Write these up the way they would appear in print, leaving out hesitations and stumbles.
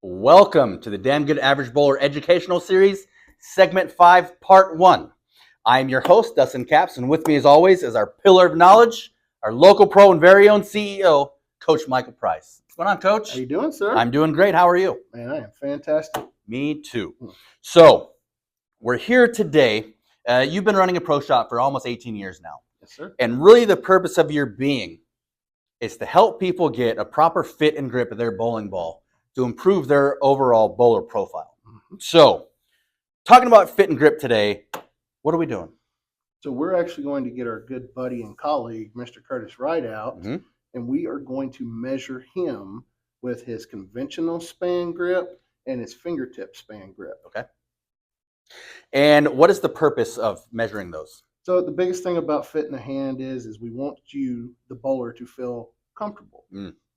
Welcome to the Damn Good Average Bowler Educational Series, Segment 5, Part 1. I am your host, Dustin, and with me as always is our pillar of knowledge, our local pro and very own CEO, Coach Michael Price. What's going on, Coach? How you doing, sir? I'm doing great. How are you? Man, I am fantastic. Me too. So, we're here today. You've been running a pro shop for almost 18 years now. Yes, sir. And really the purpose of your being is to help people get a proper fit and grip of their bowling ball to improve their overall bowler profile. So, talking about fit and grip today, what are we doing? So we're actually going to get our good buddy and colleague, Mr. Curtis Wright, out, and we are going to measure him with his conventional span grip and his fingertip span grip. Okay. And what is the purpose of measuring those? So the biggest thing about fit in the hand is we want you, the bowler, to feel comfortable.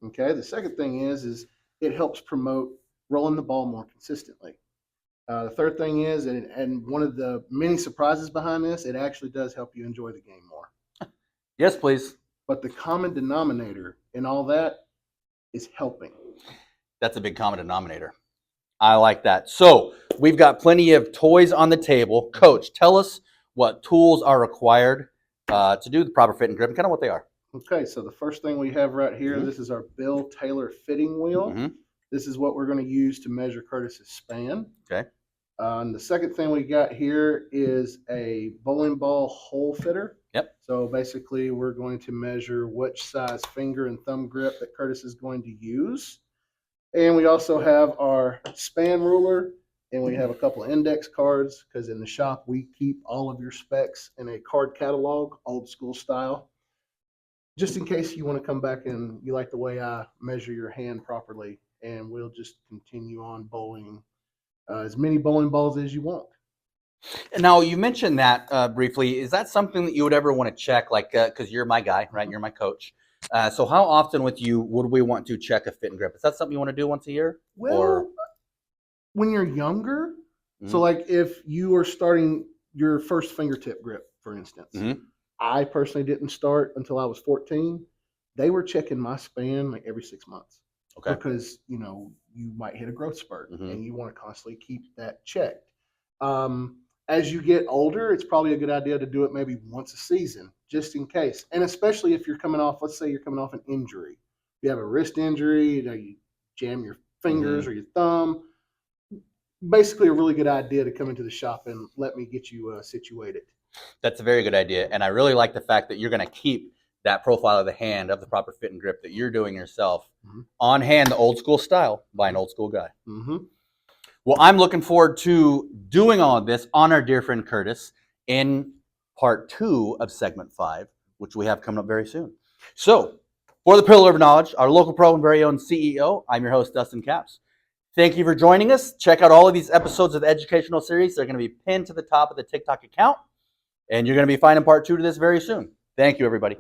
Okay. The second thing is it helps promote rolling the ball more consistently. The third thing is, and one of the many surprises behind this, it actually does help you enjoy the game more. Yes, please. But the common denominator in all that is helping. That's a big common denominator. I like that. So we've got plenty of toys on the table. Coach, tell us what tools are required to do the proper fit and grip and kind of what they are. Okay, so the first thing we have right here, this is our Bill Taylor fitting wheel. This is what we're going to use to measure Curtis's span. Okay. And the second thing we got here is a bowling ball hole fitter. Yep. So basically we're going to measure which size finger and thumb grip that Curtis is going to use. And we also have our span ruler, and we have a couple of index cards because in the shop we keep all of your specs in a card catalog, old school style. Just in case you want to come back and you like the way I measure your hand properly, and we'll just continue on bowling as many bowling balls as you want. Now, you mentioned that briefly. Is that something that you would ever want to check, like, because you're my guy, right? You're my coach. So how often with you would we want to check a fit and grip? Is that something you want to do once a year? Well, when you're younger, so like if you are starting your first fingertip grip, for instance, I personally didn't start until I was 14. They were checking my span like every 6 months. Okay. Because, you know, you might hit a growth spurt and you want to constantly keep that checked. As you get older, it's probably a good idea to do it maybe once a season, just in case. And especially if you're coming off, let's say you're coming off an injury. You have a wrist injury, you jam your fingers or your thumb. Basically a really good idea to come into the shop and let me get you situated. That's a very good idea. And I really like the fact that you're going to keep that profile of the hand of the proper fit and grip that you're doing yourself on hand, the old school style by an old school guy. Well, I'm looking forward to doing all of this on our dear friend Curtis in part 2 of segment 5, which we have coming up very soon. So for the pillar of knowledge, our local pro and very own CEO, I'm your host, Dustin Capps. Thank you for joining us. Check out all of these episodes of the educational series. They're going to be pinned to the top of the TikTok account, and you're going to be finding part 2 to this very soon. Thank you, everybody.